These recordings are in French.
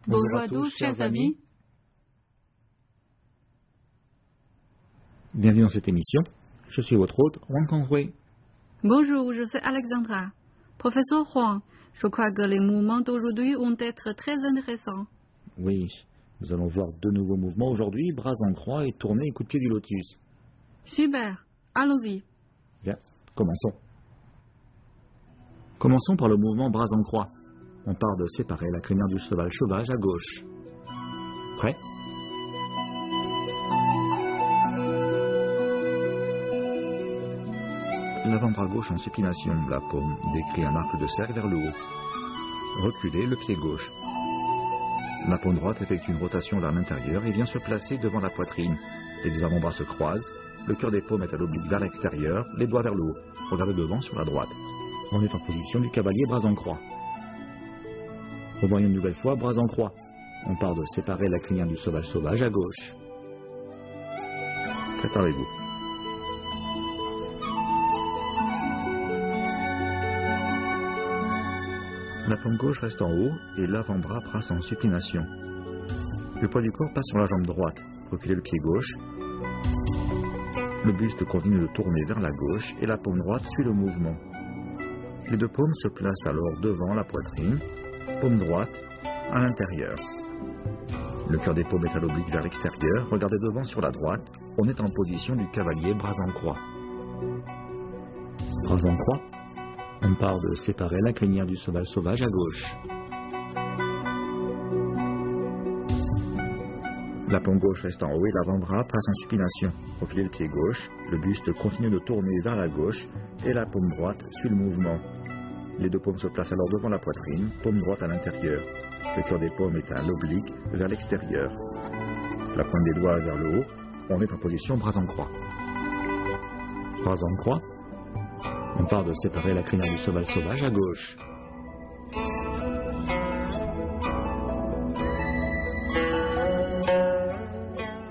Bonjour à tous, chers amis. Bienvenue dans cette émission. Je suis votre hôte, Wang Kanghui. Bonjour, je suis Alexandra. Professeur Huang, je crois que les mouvements d'aujourd'hui vont être très intéressants. Oui, nous allons voir deux nouveaux mouvements aujourd'hui, bras en croix et tournée et coup de pied du lotus. Super, allons-y. Bien, commençons. Commençons par le mouvement bras en croix. On part de séparer la crinière du cheval sauvage à gauche. Prêt ? L'avant-bras gauche en supination, la paume décrit un arc de cercle vers le haut. Reculez le pied gauche. La paume droite effectue une rotation vers l'intérieur et vient se placer devant la poitrine. Les avant-bras se croisent, le cœur des paumes est à l'oblique vers l'extérieur, les doigts vers le haut. Regardez devant sur la droite. On est en position du cavalier bras en croix. Revoyons une nouvelle fois bras en croix. On part de séparer la crinière du cheval sauvage à gauche. Préparez-vous. La paume gauche reste en haut et l'avant-bras passe en supination. Le poids du corps passe sur la jambe droite. Reculez le pied gauche. Le buste continue de tourner vers la gauche et la paume droite suit le mouvement. Les deux paumes se placent alors devant la poitrine, paume droite à l'intérieur. Le cœur des paumes est à l'oblique vers l'extérieur. Regardez devant sur la droite. On est en position du cavalier bras en croix. Bras en croix. On part de séparer la crinière du cheval sauvage à gauche. La paume gauche reste en haut et l'avant-bras passe en supination. Reculez le pied gauche, le buste continue de tourner vers la gauche et la paume droite suit le mouvement. Les deux paumes se placent alors devant la poitrine, paume droite à l'intérieur. Le cœur des paumes est à l'oblique vers l'extérieur. La pointe des doigts vers le haut, on est en position bras en croix. Bras en croix. On part de séparer la crinière du cheval sauvage à gauche.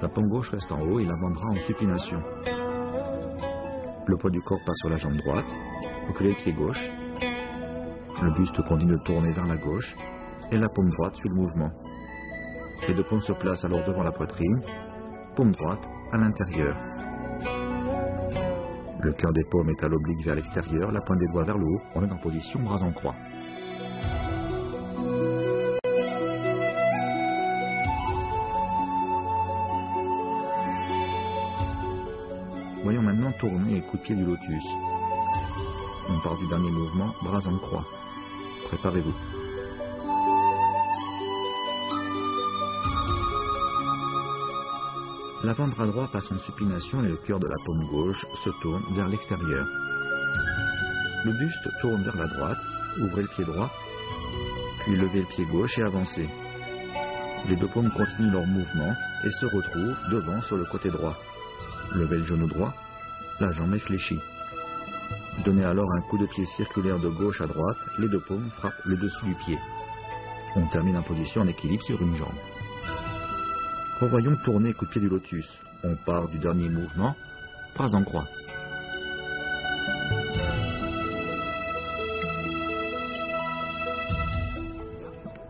La paume gauche reste en haut et l'avant-bras en supination. Le poids du corps passe sur la jambe droite. Reculez le pied gauche. Le buste continue de tourner vers la gauche et la paume droite suit le mouvement. Les deux paumes se placent alors devant la poitrine, paume droite à l'intérieur. Le cœur des paumes est à l'oblique vers l'extérieur, la pointe des doigts vers le haut. On est en position bras en croix. Voyons maintenant tourner et coup de pied du lotus. On part du dernier mouvement, bras en croix. Préparez-vous. L'avant-bras droit passe en supination et le cœur de la paume gauche se tourne vers l'extérieur. Le buste tourne vers la droite, ouvrez le pied droit, puis levez le pied gauche et avancez. Les deux paumes continuent leur mouvement et se retrouvent devant sur le côté droit. Levez le genou droit, la jambe est fléchie. Donnez alors un coup de pied circulaire de gauche à droite, les deux paumes frappent le dessus du pied. On termine en position en équilibre sur une jambe. Revoyons tourner coup de pied du lotus. On part du dernier mouvement, bras en croix.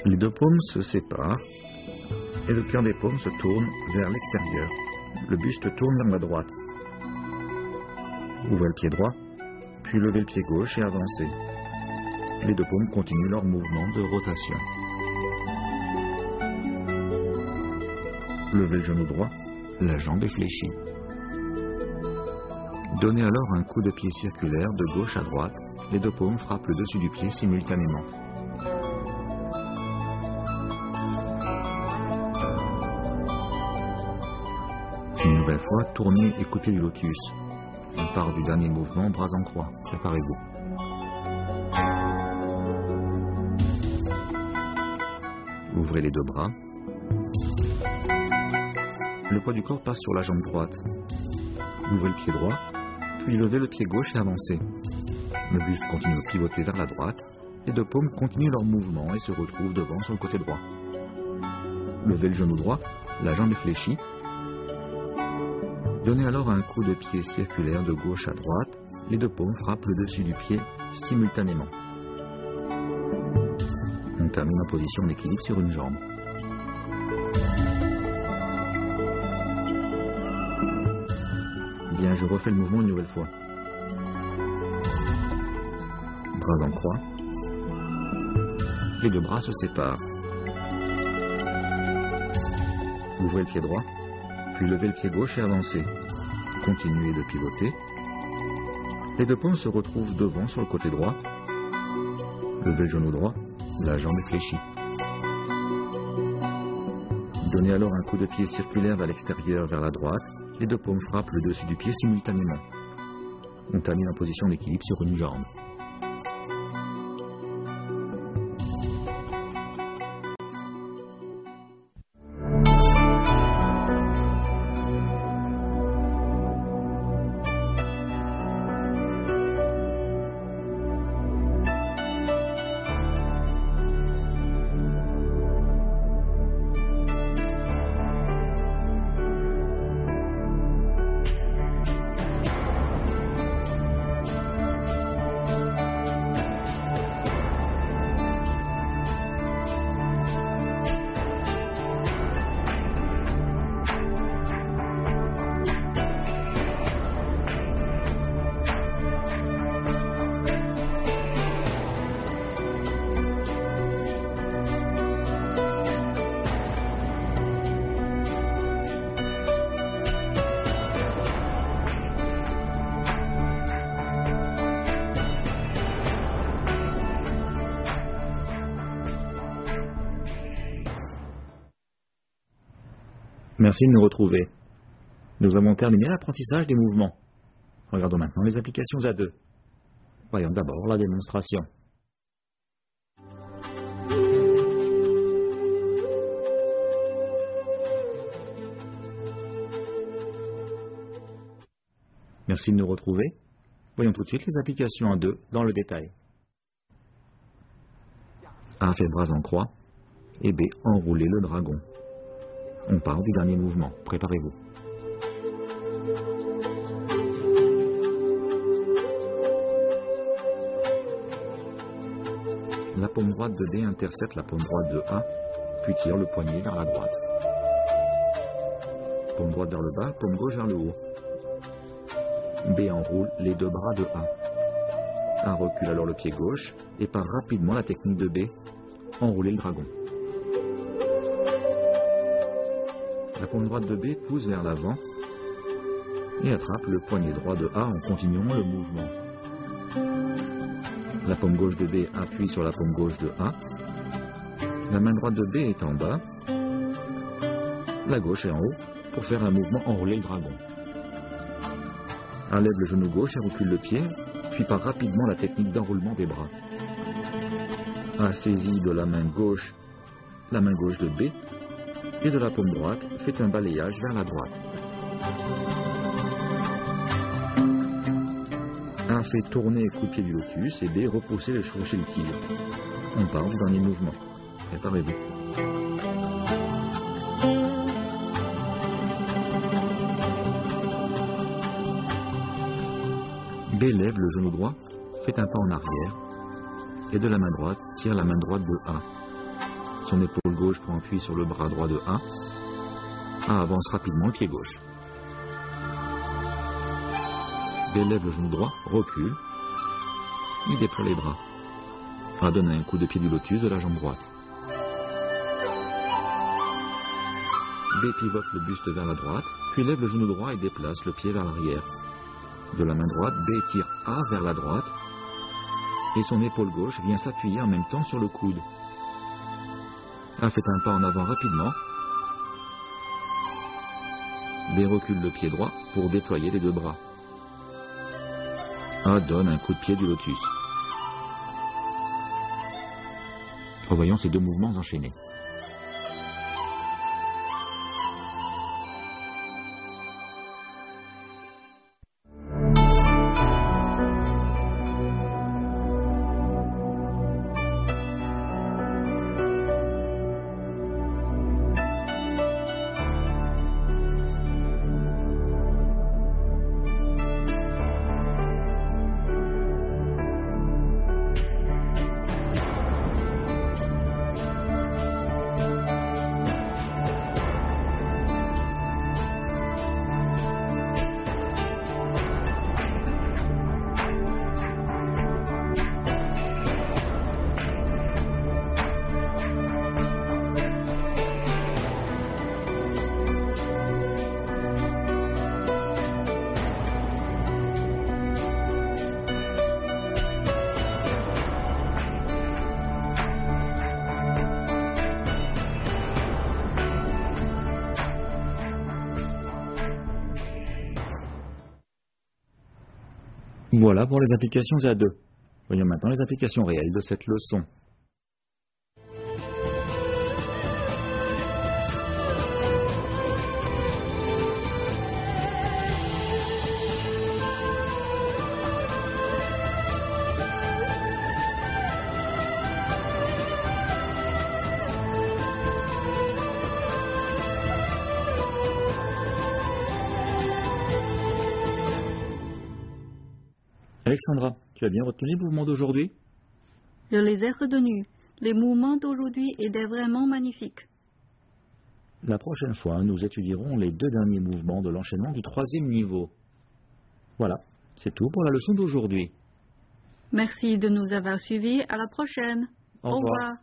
Les deux paumes se séparent et le cœur des paumes se tourne vers l'extérieur. Le buste tourne vers la droite. Ouvrez le pied droit, puis levez le pied gauche et avancez. Les deux paumes continuent leur mouvement de rotation. Levez le genou droit, la jambe est fléchie. Donnez alors un coup de pied circulaire de gauche à droite, les deux paumes frappent le dessus du pied simultanément. Une nouvelle fois, tournez et coup de pied du lotus. On part du dernier mouvement, bras en croix. Préparez-vous. Ouvrez les deux bras. Le poids du corps passe sur la jambe droite. Ouvrez le pied droit, puis levez le pied gauche et avancez. Le buste continue de pivoter vers la droite. Les deux paumes continuent leur mouvement et se retrouvent devant sur le côté droit. Levez le genou droit, la jambe est fléchie. Donnez alors un coup de pied circulaire de gauche à droite. Les deux paumes frappent le dessus du pied simultanément. On termine en position d'équilibre sur une jambe. Bien, je refais le mouvement une nouvelle fois. Bras en croix. Les deux bras se séparent. Ouvrez le pied droit, puis levez le pied gauche et avancez. Continuez de pivoter. Les deux paumes se retrouvent devant sur le côté droit. Levez le genou droit, la jambe est fléchie. Donnez alors un coup de pied circulaire vers l'extérieur, vers la droite. Les deux paumes frappent le dessus du pied simultanément. On termine en position d'équilibre sur une jambe. Merci de nous retrouver. Nous avons terminé l'apprentissage des mouvements. Regardons maintenant les applications à deux. Voyons d'abord la démonstration. Merci de nous retrouver. Voyons tout de suite les applications à deux dans le détail. A fait bras en croix et B enrouler le dragon. On part du dernier mouvement. Préparez-vous. La paume droite de B intercepte la paume droite de A, puis tire le poignet vers la droite. Paume droite vers le bas, paume gauche vers le haut. B enroule les deux bras de A. A recule alors le pied gauche et part rapidement la technique de B, enrouler le dragon. La paume droite de B pousse vers l'avant et attrape le poignet droit de A en continuant le mouvement. La paume gauche de B appuie sur la paume gauche de A. La main droite de B est en bas. La gauche est en haut pour faire un mouvement enrouler le dragon. A lève le genou gauche et recule le pied, puis part rapidement la technique d'enroulement des bras. A saisit de la main gauche de B et de la paume droite fait un balayage vers la droite. A fait tourner coup de pied du lotus et B repousser le chevaucher le tigre. On part du dernier mouvement. Préparez-vous. B lève le genou droit, fait un pas en arrière et de la main droite tire la main droite de A. Son épaule gauche prend appui sur le bras droit de A. A avance rapidement le pied gauche. B lève le genou droit, recule. Il déploie les bras. A donne un coup de pied du lotus de la jambe droite. B pivote le buste vers la droite, puis lève le genou droit et déplace le pied vers l'arrière. De la main droite, B tire A vers la droite et son épaule gauche vient s'appuyer en même temps sur le coude. A fait un pas en avant rapidement. B recule le pied droit pour déployer les deux bras. A donne un coup de pied du lotus. Revoyons ces deux mouvements enchaînés. Voilà pour les applications à deux. Voyons maintenant les applications réelles de cette leçon. Alexandra, tu as bien retenu les mouvements d'aujourd'hui? Je les ai retenus. Les mouvements d'aujourd'hui étaient vraiment magnifiques. La prochaine fois, nous étudierons les deux derniers mouvements de l'enchaînement du troisième niveau. Voilà, c'est tout pour la leçon d'aujourd'hui. Merci de nous avoir suivis. À la prochaine. Au revoir.